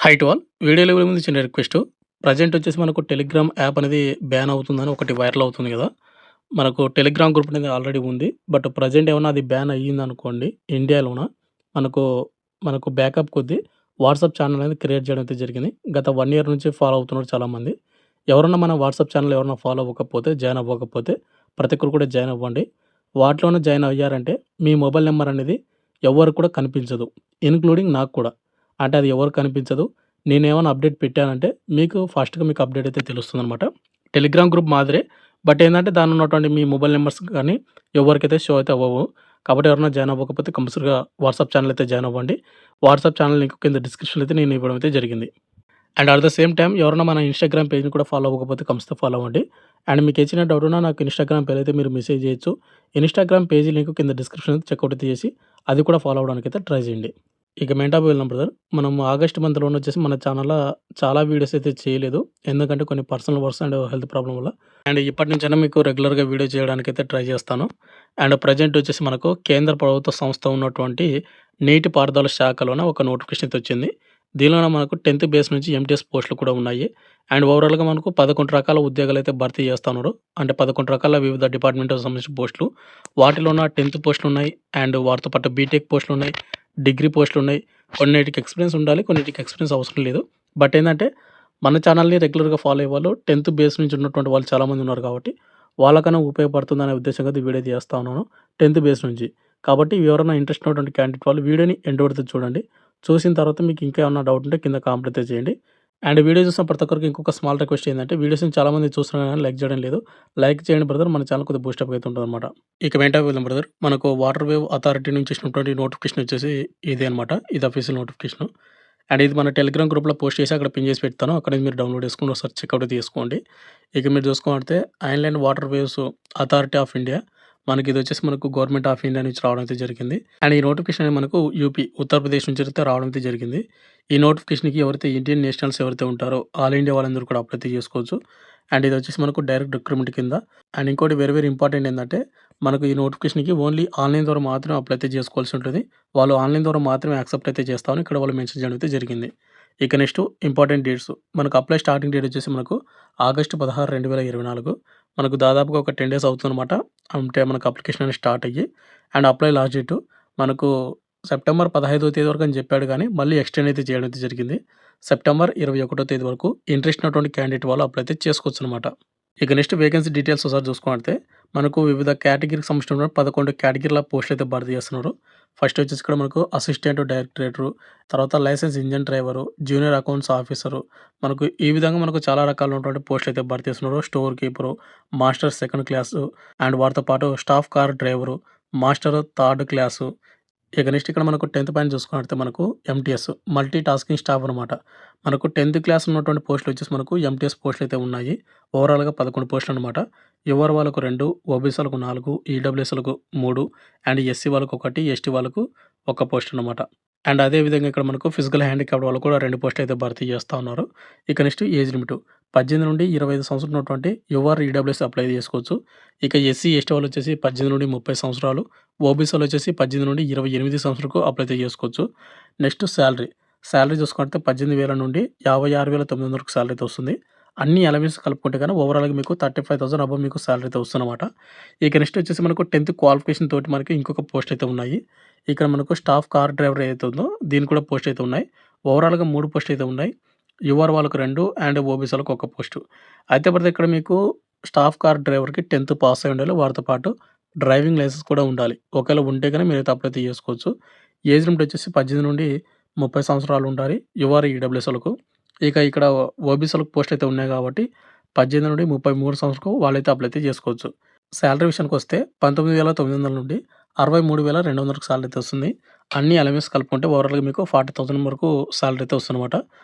High to all. వీడియోలో వెళ్ళే ముందు చిన్న రిక్వెస్ట్. ప్రెజెంట్ వచ్చేసి మనకు టెలిగ్రామ్ యాప్ అనేది బ్యాన్ అవుతుందని ఒకటి వైరల్ అవుతుంది గదా! మనకు టెలిగ్రామ్ గ్రూప్ అనేది ఆల్రెడీ ఉంది. బట్ ప్రెజెంట్ ఏమన్నా అది బ్యాన్ అయ్యిందనుకోండి ఇండియాలోన మనకు, మనకు బ్యాకప్ కొద్దీ వాట్సాప్ ఛానెల్ అనేది క్రియేట్ చేయడం అయితే జరిగింది. గత 1 ఇయర్ నుంచి ఫాలో అవుతున్నారు చాలామంది. ఎవరన్నా మన వాట్సాప్ ఛానెల్ ఎవరైనా ఫాలో అవ్వకపోతే, జాయిన్ అవ్వకపోతే ప్రతి ఒక్కరు కూడా జాయిన్ అవ్వండి. వాటిలోనే జాయిన్ అయ్యారంటే మీ మొబైల్ నంబర్ అనేది ఎవ్వరికి కూడా కనిపించదు. ఇన్‌క్లూడింగ్ నాకు కూడా. అంటే అది ఎవరికీ కనిపించదు. నేనేమన్నా అప్డేట్ పెట్టానంటే మీకు ఫస్ట్‌గా మీకు అప్డేట్ అయితే తెలుస్తుందనమాట. టెలిగ్రామ్ గ్రూప్ మాదిరే. బట్ ఏందంటే దానిలో ఉన్నటువంటి మీ మొబైల్ నంబర్స్ కానీ ఎవరికైతే షో అయితే అవ్వవు. కాబట్టి ఎవరైనా జాయిన్ అవ్వకపోతే కంపల్సరీగా వాట్సాప్ ఛానెల్ అయితే జాయిన్ అవ్వండి. వాట్సాప్ ఛానెల్ లింక్ కింద డిస్క్రిప్షన్‌లో అయితే నేను ఇవ్వడం అయితే జరిగింది. And at the same time ఎవరైనా మన ఇన్‌స్టాగ్రామ్ పేజ్‌ని కూడా ఫాలో అవ్వకపోతే కంపల్సరీ ఫాలో అవ్వండి. అండ్ మీకు ఏచిన డౌట్ ఉన్నా నాకు ఇన్‌స్టాగ్రామ్ పేజ్ అయితే మీరు మెసేజ్ చేయొచ్చు. ఇన్‌స్టాగ్రామ్ పేజీ లింక్ కింద డిస్క్రిప్షన్ అయితే చెక్‌ఔట్ అయితే చేసి అది కూడా ఫాలో అవ్వడానికైతే ట్రై చేయండి. ఇక మెయిన్ టాపిక్ వెళ్దాం బ్రదర్. మనం ఆగస్ట్ మంత్‌లోనే వచ్చేసి మన ఛానల్‌లో చాలా వీడియోస్ అయితే చేయలేదు. ఎందుకంటే కొన్ని personal works and health problem వల్ల. అండ్ ఇప్పటి నుంచైనా మీకు రెగ్యులర్‌గా వీడియో చేయడానికైతే ట్రై చేస్తాను. అండ్ ప్రెజెంట్ వచ్చేసి మనకు కేంద్ర ప్రభుత్వ సంస్థ ఉన్నటువంటి నీటి పారుదల శాఖలోన ఒక నోటిఫికేషన్ అయితే వచ్చింది. దీనిలోన మనకు 10థ్ బేస్ నుంచి ఎంటీఎస్ పోస్టులు కూడా ఉన్నాయి. అండ్ ఓవరాల్‌గా మనకు 11 రకాల ఉద్యోగాలైతే భర్తీ చేస్తున్నారు. అంటే 11 రకాల వివిధ డిపార్ట్‌మెంట్‌కి సంబంధించిన పోస్టులు. వాటిలోన 10థ్ పోస్టులున్నాయి. అండ్ వాటితో పాటు బీటెక్ పోస్టులున్నాయి. డిగ్రీ పోస్టులున్నాయి. కొన్నిటికి ఎక్స్‌పీరియన్స్ ఉండాలి. కొన్నిటికి ఎక్స్‌పీరియన్స్ అవసరం లేదు. బట్ ఏందంటే మన ఛానల్‌ని రెగ్యులర్‌గా ఫాలో అయ్యేవాళ్ళు 10థ్ బేస్ నుంచి ఉన్నటువంటి వాళ్ళు చాలామంది ఉన్నారు కాబట్టి వాళ్ళకన్నా ఉపయోగపడుతుందనే ఉద్దేశంగా ఈ వీడియో చేస్తా ఉన్నాను. 10థ్ బేస్ నుంచి. కాబట్టి ఎవరైనా ఇంట్రెస్ట్ ఉన్నటువంటి క్యాండిడేట్ వాళ్ళు వీడియోని ఎండ్ వరకు చూడండి. చూసిన తర్వాత మీకు ఇంకా ఏమన్నా డౌట్ ఉంటే కింద కామెంట్ అయితే చేయండి. అండ్ వీడియో చూసిన ప్రతి ఒక్కరికి ఇంకొక స్మాల్ రిక్వెస్ట్ ఏందంటే వీడియోస్‌ని చాలామంది చూస్తున్నారు గానీ లైక్ చేయడం లేదు. లైక్ చేయండి బ్రదర్. మన ఛానల్ కొద్దిగా బూస్టప్ అయితే ఉంటదనమాట. ఇక మెయిన్ టాపిక్ వెళ్దాం బ్రదర్. మనకు వాటర్ వేవ్ అథారిటీ నుంచి ఇచ్చినటువంటి నోటిఫికేషన్ వచ్చేసి ఇదే అనమాట. ఇది అఫీషియల్ నోటిఫికేషన్. అండ్ ఇది మన టెలిగ్రామ్ గ్రూప్‌లో పోస్ట్ చేసి అక్కడ పిన్ చేసి పెడతాను. అక్కడ నుంచి మీరు డౌన్‌లోడ్ చేసుకొని ఒకసారి చెక్‌ఔట్ అయితే చేసుకోండి. ఇక మీరు చూసుకుంటే inland waterways authority of India మనకి ఇది వచ్చేసి మనకు గవర్నమెంట్ ఆఫ్ ఇండియా నుంచి రావడం అయితే జరిగింది. అండ్ ఈ నోటిఫికేషన్ అనేది మనకు యూపీ ఉత్తరప్రదేశ్ నుంచి అయితే రావడం అయితే జరిగింది. ఈ నోటిఫికేషన్‌కి ఎవరైతే ఇండియన్ నేషనల్స్ ఎవరైతే ఉంటారో ఆల్ ఇండియా వాళ్ళందరూ కూడా అప్లై అయితే చేసుకోవచ్చు. అండ్ ఇది వచ్చేసి మనకు డైరెక్ట్ రిక్రూట్‌మెంట్ కింద. అండ్ ఇంకోటి వెరీ వెరీ ఇంపార్టెంట్ ఏందంటే మనకు ఈ నోటిఫికేషన్‌కి ఓన్లీ ఆన్‌లైన్ ద్వారా మాత్రమే అప్లై అయితే చేసుకోవాల్సి ఉంటది. వాళ్ళు ఆన్‌లైన్ ద్వారా మాత్రమే యాక్సెప్ట్ అయితే చేస్తామని ఇక్కడ వాళ్ళు మెన్షన్ చేయడం అయితే జరిగింది. ఇక నెక్స్ట్ ఇంపార్టెంట్ డేట్స్. మనకు అప్లై స్టార్టింగ్ డేట్ వచ్చేసి మనకు ఆగస్టు 16, 2024. మనకు దాదాపుగా ఒక 10 డేస్ అవుతుందనమాట. అంటే మనకు అప్లికేషన్ అనేది స్టార్ట్ అయ్యి. అండ్ అప్లై లాస్ట్ డేట్ మనకు సెప్టెంబర్ 15వ తేదీ వరకు అని చెప్పాడు గానీ మళ్ళీ ఎక్స్‌టెండ్ అయితే చేయడం అయితే జరిగింది. సెప్టెంబర్ 21వ తేదీ వరకు ఇంట్రెస్ట్ ఉన్నటువంటి క్యాండిడేట్ వాళ్ళు అప్లై అయితే చేసుకోవచ్చనమాట. ఇక నెక్స్ట్ వేకెన్సీ డీటెయిల్స్ ఒకసారి చూసుకుంటే మనకు వివిధ కేటగిరీకి సంబంధించిన 11 కేటగిరీల పోస్టులు అయితే భర్తీ చేస్తున్నారు. ఫస్ట్ వచ్చేసి ఇక్కడ మనకు అసిస్టెంట్ డైరెక్టరేటరు, తర్వాత licence engine driver, junior accounts officer, మనకు ఈ విధంగా మనకు చాలా రకాలైనటువంటి పోస్టులు అయితే భర్తీ చేస్తున్నారు. Store keeper, master second class and వాటితో పాటు staff car driver, master third class. ఇక నెక్స్ట్ ఇక్కడ మనకు 10థ్ పాయింట్ చూసుకున్నట్లయితే మనకు ఎంటీఎస్ మల్టీ టాస్కింగ్ స్టాఫ్ అనమాట. మనకు 10థ్ క్లాస్ ఉన్నటువంటి పోస్టులు వచ్చేసి మనకు ఎంటీఎస్ పోస్టులు అయితే ఉన్నాయి. ఓవరాల్‌గా 11 పోస్టులు అనమాట. యువర్ వాళ్ళకు 2, ఓబీసీ వాళ్ళకు 4, ఈడబ్ల్యూఎస్‌లకు 3 అండ్ ఎస్సీ వాళ్ళకు 1, ఎస్టీ వాళ్ళకు 1 పోస్ట్ అనమాట. అండ్ అదే విధంగా ఇక్కడ మనకు ఫిజికల్ హ్యాండిక్యాప్డ్ వాళ్ళు కూడా 2 పోస్టులు అయితే భర్తీ చేస్తా ఉన్నారు. ఇక నెక్స్ట్ ఏజ్ లిమిట్ 18 నుండి 25 సంవత్సరాలు ఉన్నటువంటి యువర్ ఈడబ్ల్యూఎస్ అప్లై చేసుకోవచ్చు. ఇక ఎస్సీ, ఎస్టీ వాళ్ళు వచ్చేసి 18 నుండి 30 సంవత్సరాలు, ఓబీసీ వాళ్ళు వచ్చేసి 18 నుండి 28 సంవత్సరాలకు అప్లై అయితే చేసుకోవచ్చు. నెక్స్ట్ సాలరీ చూసుకుంటే 18,000 నుండి 56,900 వరకు సాలరీ అయితే వస్తుంది. అన్ని అలవెన్స్ కలుపుకుంటే గాని ఓవరాల్‌గా మీకు 35,000 అబోవ్ మీకు సాలరీ అయితే వస్తుందన్నమాట. ఇక నెక్స్ట్ వచ్చేసి మనకు 10థ్ క్వాలిఫికేషన్ తోటి మనకి ఇంకొక పోస్ట్ అయితే ఉన్నాయి. ఇక్కడ మనకు స్టాఫ్ కార్ డ్రైవర్ ఏదైతే ఉందో దీనికి కూడా పోస్ట్ అయితే ఉన్నాయి. ఓవరాల్‌గా 3 పోస్టులు అయితే ఉన్నాయి. యువర్ వాళ్ళకు 2 అండ్ ఓబీసీ వాళ్ళకి 1 పోస్టు. అయితే బ్రదర్ ఇక్కడ మీకు స్టాఫ్ కార్ డ్రైవర్‌కి 10థ్ పాస్ అయ్యి ఉండాలి. వారితో పాటు డ్రైవింగ్ లైసెన్స్ కూడా ఉండాలి. ఒకవేళ ఉంటే గనుక మీరైతే అప్లై అయితే చేసుకోవచ్చు. ఏజ్ లిమిట్ వచ్చేసి 18 నుండి 30 సంవత్సరాలు ఉండాలి. యువర్ ఈడబ్ల్యూఎస్ వాళ్ళకు. ఇక ఇక్కడ ఓబీసీ వాళ్ళకి పోస్ట్ అయితే ఉన్నాయి కాబట్టి 18 నుండి 33 సంవత్సరాలకు వాళ్ళైతే అప్లై అయితే చేసుకోవచ్చు. సాలరీ విషయానికొస్తే 19,900 నుండి 63,200 సాలరీ అయితే వస్తుంది. అన్ని అలవెన్స్ కలుపుకుంటే ఓవరాల్‌గా మీకు 40,000 వరకు సాలరీ అయితే వస్తుందన్నమాట.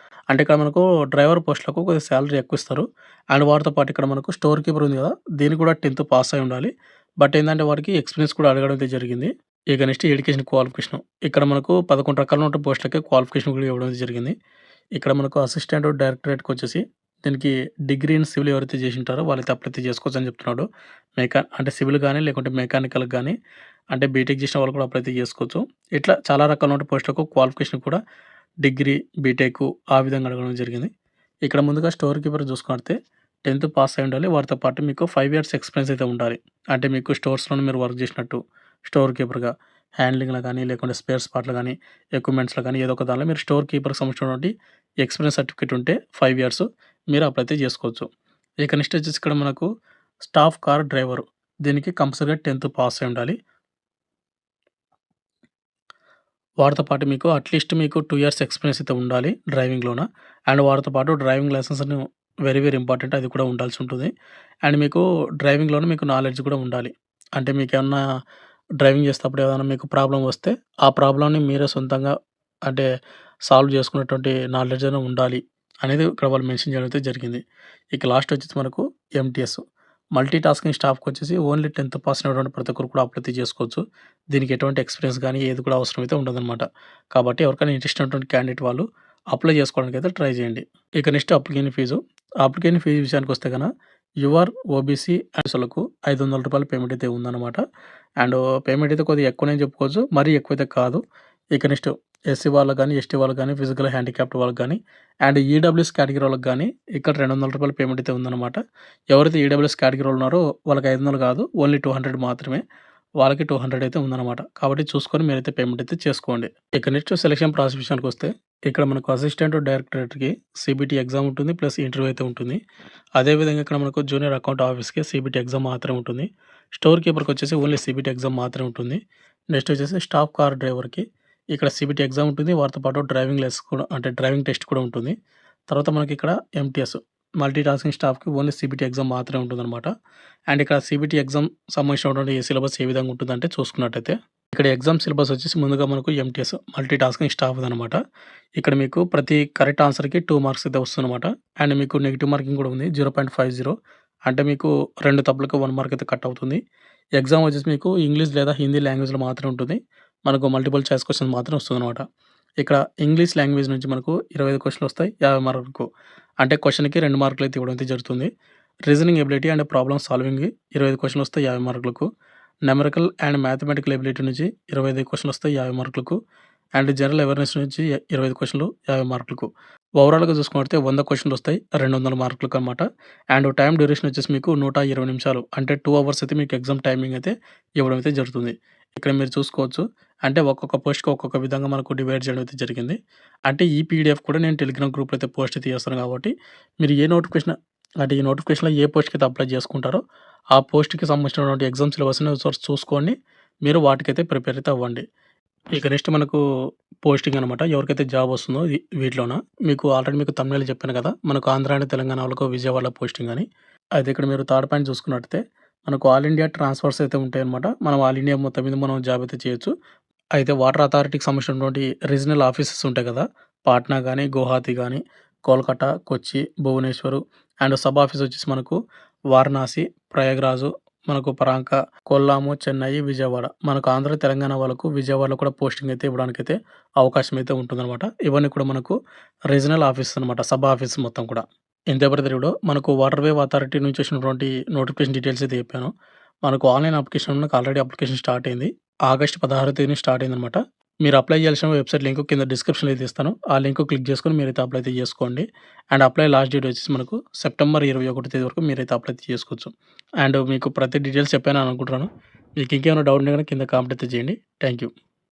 అంటే ఇక్కడ మనకు డ్రైవర్ పోస్టులకు కొద్దిగా సాలరీ ఎక్కువ ఇస్తారు. అండ్ వాటితో పాటు ఇక్కడ మనకు స్టోర్ కీపర్ ఉంది కదా! దీనికి కూడా 10థ్ పాస్ అయ్యి ఉండాలి. బట్ ఏందంటే వారికి ఎక్స్‌పీరియన్స్ కూడా అడగడం అయితే జరిగింది. ఇక నెక్స్ట్ ఎడ్యుకేషన్ క్వాలిఫికేషన్. ఇక్కడ మనకు 11 రకాల పోస్టులకి క్వాలిఫికేషన్ కూడా ఇవ్వడం అయితే జరిగింది. ఇక్కడ మనకు అసిస్టెంట్ డైరెక్టరేట్‌కొచ్చేసి దీనికి డిగ్రీ ఇన్ సివిల్ ఎవరైతే చేసుంటారో వాళ్ళైతే అప్లై అయితే చేసుకోవచ్చని చెప్తున్నాడు. అంటే సివిల్ గాని, లేకుంటే మెకానికల్‌కి గాని, అంటే బీటెక్ చేసిన వాళ్ళు కూడా అప్లై అయితే చేసుకోవచ్చు. ఇట్లా చాలా రకాలైన పోస్టులకు క్వాలిఫికేషన్ కూడా డిగ్రీ, బీటెక్ ఆ విధంగా అడగడం జరిగింది. ఇక్కడ ముందుగా స్టోర్ కీపర్ చూసుకుంటే 10థ్ పాస్ అయి ఉండాలి. వారితో పాటు మీకు 5 ఇయర్స్ ఎక్స్‌పీరియన్స్ అయితే ఉండాలి. అంటే మీకు స్టోర్స్‌లోనే మీరు వర్క్ చేసినట్టు స్టోర్ కీపర్‌గా హ్యాండ్లింగ్‌లో గానీ, లేకుంటే స్పేర్ పార్ట్‌లో గానీ, ఎక్విప్‌మెంట్స్‌లో గానీ ఏదో ఒక దానిలో మీరు స్టోర్ కీపర్‌కి సంబంధించినటువంటి ఎక్స్‌పీరియన్స్ సర్టిఫికేట్ ఉంటే 5 ఇయర్స్ మీరు అప్లై అయితే చేసుకోవచ్చు. ఇక నెక్స్ట్ వచ్చేసి ఇక్కడ మనకు స్టాఫ్ కార్ డ్రైవరు దీనికి కంపల్సరీగా 10థ్ పాస్ అయి ఉండాలి. వాటితో పాటు మీకు అట్‌లీస్ట్ మీకు 2 ఇయర్స్ ఎక్స్‌పీరియన్స్ అయితే ఉండాలి డ్రైవింగ్‌లోన. అండ్ వాటితో పాటు డ్రైవింగ్ లైసెన్స్‌ను వెరీ, వెరీ ఇంపార్టెంట్ అది కూడా ఉండాల్సి ఉంటుంది. అండ్ మీకు డ్రైవింగ్‌లోనే మీకు నాలెడ్జ్ కూడా ఉండాలి. అంటే మీకేమన్నా డ్రైవింగ్ చేసేటప్పుడు ఏదైనా మీకు ప్రాబ్లమ్ వస్తే, ఆ ప్రాబ్లమ్‌ని మీరే సొంతంగా అంటే సాల్వ్ చేసుకునేటువంటి నాలెడ్జ్ అయినా ఉండాలి అనేది ఇక్కడ వాళ్ళు మెన్షన్ చేయడం అయితే జరిగింది. ఇక లాస్ట్ వచ్చేసి మనకు ఎంటీఎస్. మల్టీ టాస్కింగ్ స్టాఫ్‌కొచ్చేసి ఓన్లీ 10థ్ పాస్ అయినటువంటి ప్రతి ఒక్కరు కూడా అప్లై అయితే చేసుకోవచ్చు. దీనికి ఎటువంటి ఎక్స్‌పీరియన్స్ గానీ ఏది కూడా అవసరం అయితే ఉండదనమాట. కాబట్టి ఎవరికైనా ఇంట్రెస్ట్ ఉన్నటువంటి క్యాండిడేట్ వాళ్ళు అప్లై చేసుకోవడానికైతే ట్రై చేయండి. ఇక next application fee. Application fee విషయానికొస్తే గన యువర్ ఓబీసీ అసలకు రూ. 500 పేమెంట్ అయితే ఉందన్నమాట. అండ్ పేమెంట్ అయితే కొద్దిగా ఎక్కువనే చెప్పుకోవచ్చు. మరీ ఎక్కువైతే కాదు. ఇక నెక్స్ట్ ఎస్సీ వాళ్ళకి గానీ, ఎస్టీ వాళ్ళకి గానీ, ఫిజికల్ హ్యాండిక్యాప్డ్ వాళ్ళకి గానీ, అండ్ ఈడబ్ల్యూఎస్ కేటగిరీ వాళ్ళకి గానీ ఇక్కడ రూ. 200 పేమెంట్ అయితే ఉందన్నమాట. ఎవరైతే ఈడబ్ల్యూఎస్ కేటగిరీలో ఉన్నారో వాళ్ళకి 500 కాదు. ఓన్లీ 200 మాత్రమే. వాళ్ళకి 200 అయితే ఉందన్నమాట. కాబట్టి చూసుకొని మీరైతే పేమెంట్ అయితే చేసుకోండి. ఇక నెక్స్ట్ సెలక్షన్ ప్రాసెస్ విషయానికొస్తే ఇక్కడ మనకు అసిస్టెంట్ డైరెక్టరేట్‌కి సీబీటీ ఎగ్జామ్ ఉంటుంది. ప్లస్ ఇంటర్వ్యూ అయితే ఉంటుంది. అదేవిధంగా ఇక్కడ మనకు జూనియర్ అకౌంట్ ఆఫీస్‌కి సీబీటీ ఎగ్జామ్ మాత్రమే ఉంటుంది. స్టోర్ కీపర్‌కొచ్చేసి ఓన్లీ సీబీటీ ఎగ్జామ్ మాత్రమే ఉంటుంది. నెక్స్ట్ వచ్చేసి స్టాఫ్ కార్ డ్రైవర్‌కి ఇక్కడ సీబీటీ ఎగ్జామ్ ఉంటుంది. వాటితో పాటు డ్రైవింగ్ లెసన్స్ కూడా అంటే డ్రైవింగ్ టెస్ట్ కూడా ఉంటుంది. తర్వాత మనకి ఇక్కడ ఎంటీఎస్ మల్టీ టాస్కింగ్ స్టాఫ్‌కి ఓన్లీ సీబీటీ ఎగ్జామ్ మాత్రమే ఉంటుందన్నమాట. అండ్ ఇక్కడ సీబీటీ ఎగ్జామ్ సంబంధించినటువంటి సిలబస్ ఏ విధంగా ఉంటుందంటే చూసుకున్నట్టయితే ఇక్కడ ఎగ్జామ్ సిలబస్ వచ్చేసి ముందుగా మనకు ఎంటీఎస్ మల్టీ టాస్కింగ్ స్టాఫ్‌దనమాట. ఇక్కడ మీకు ప్రతి కరెక్ట్ ఆన్సర్‌కి 2 మార్క్స్ అయితే వస్తుందన్నమాట. అండ్ మీకు నెగెటివ్ మార్కింగ్ కూడా ఉంది. 0.50 అంటే మీకు 2 తప్పులకు 1 మార్క్ అయితే కట్ అవుతుంది. ఎగ్జామ్ వచ్చేసి మీకు ఇంగ్లీష్ లేదా హిందీ లాంగ్వేజ్‌లో మాత్రమే ఉంటుంది. మనకు మల్టిపుల్ చాయిస్ క్వెషన్స్ మాత్రం వస్తుందన్నమాట. ఇక్కడ ఇంగ్లీష్ లాంగ్వేజ్ నుంచి మనకు 25 క్వెషన్‌లొస్తాయి. 50 మార్కులకు. అంటే క్వెషన్‌కి 2 మార్కులు అయితే ఇవ్వడం అయితే జరుగుతుంది. రీజనింగ్ ఎబిలిటీ అండ్ ప్రాబ్లమ్ సాల్వింగ్‌కి 25 క్వెషన్‌లొస్తాయి 50 మార్కులకు. న్యూమరికల్ అండ్ మ్యాథమెటికల్ ఎబిలిటీ నుంచి 25 క్వెషన్‌లొస్తాయి 50 మార్కులకు. అండ్ జనరల్ అవేర్‌నెస్ నుంచి 25 క్వెషన్‌లు 50 మార్కులకు. ఓవరాల్‌గా చూసుకుంటే 100 క్వెషన్‌లొస్తాయి 200 మార్కులకనమాట. అండ్ టైమ్ డ్యూరేషన్ వచ్చేసి మీకు 120 నిమిషాలు అంటే 2 అవర్స్ అయితే మీకు ఎగ్జామ్ టైమింగ్ అయితే ఇవ్వడం అయితే జరుగుతుంది. ఇక్కడ మీరు చూసుకోవచ్చు. అంటే ఒక్కొక్క పోస్ట్‌కి ఒక్కొక్క విధంగా మనకు డివైడ్ చేయడం అయితే జరిగింది. అంటే ఈ పీడీఎఫ్ కూడా నేను టెలిగ్రామ్ గ్రూప్‌లో అయితే పోస్ట్ అయితే చేస్తాను కాబట్టి మీరు ఏ నోటిఫికేషన్ అంటే ఈ నోటిఫికేషన్‌లో ఏ పోస్ట్‌కైతే అప్లై చేసుకుంటారో ఆ పోస్ట్‌కి సంబంధించినటువంటి ఎగ్జామ్ సిలబస్‌ని ఒకసారి చూసుకోండి. మీరు వాటికైతే ప్రిపేర్ అయితే అవ్వండి. ఇక నెక్స్ట్ మనకు పోస్టింగ్ అనమాట. ఎవరికైతే జాబ్ వస్తుందో వీటిలోన మీకు ఆల్రెడీ మీకు థంబ్‌నెయిల్‌లో చెప్పాను కదా! మనకు ఆంధ్ర అండ్ తెలంగాణ వాళ్ళకు విజయవాడలో పోస్టింగ్ అని. అయితే ఇక్కడ మీరు థర్డ్ పాయింట్ చూసుకున్నట్టయితే మనకు ఆల్ ఇండియా ట్రాన్స్‌ఫర్స్ అయితే ఉంటాయన్నమాట. మనం ఆల్ ఇండియా మొత్తం మీద మనం జాబ్ అయితే చేయొచ్చు. అయితే వాటర్ అథారిటీకి సంబంధించినటువంటి రీజనల్ ఆఫీసెస్ ఉంటాయి కదా! పాట్నా గాని, గువాహతి గాని, కోల్‌కతా, కొచ్చి, భువనేశ్వర్ అండ్ సబ్ ఆఫీస్ వచ్చేసి మనకు వారణాసి, ప్రయాగ్‌రాజు, మనకు పరాంక, కొల్లాము, చెన్నై, విజయవాడ. మనకు ఆంధ్ర, తెలంగాణ వాళ్ళకు విజయవాడలో కూడా పోస్టింగ్ అయితే ఇవ్వడానికైతే అవకాశం అయితే ఉంటుందనమాట. ఇవన్నీ కూడా మనకు రీజనల్ ఆఫీస్ అనమాట. సబ్ ఆఫీస్ మొత్తం కూడా. ఇంతే బ్రదర్ ఇప్పుడు మనకు వాటర్ వే అథారిటీ నుంచి వచ్చినటువంటి నోటిఫికేషన్ డీటెయిల్స్ అయితే చెప్పాను. మనకు ఆన్‌లైన్ అప్లికేషన్ మనకు ఆల్రెడీ అప్లికేషన్ స్టార్ట్ అయింది. ఆగస్ట్ 16 తేదీన స్టార్ట్ అయిందనమాట. మీరు అప్లై చేయాల్సిన వెబ్‌సైట్ లింక్ కింద డిస్క్రిప్షన్‌లో అయితే ఇస్తాను. ఆ లింక్ క్లిక్ చేసుకొని మీరైతే అప్లై అయితే చేసుకోండి. అండ్ అప్లై లాస్ట్ డేట్ వచ్చేసి మనకు సెప్టెంబర్ 21 తేదీ వరకు మీరైతే అప్లై అయితే చేసుకోవచ్చు. అండ్ మీకు ప్రతి డీటెయిల్స్ చెప్పానని అనుకుంటున్నాను. మీకు ఇంకేమైనా డౌట్ ఉంటే గనుక కింద కామెంట్ అయితే చేయండి. Thank you.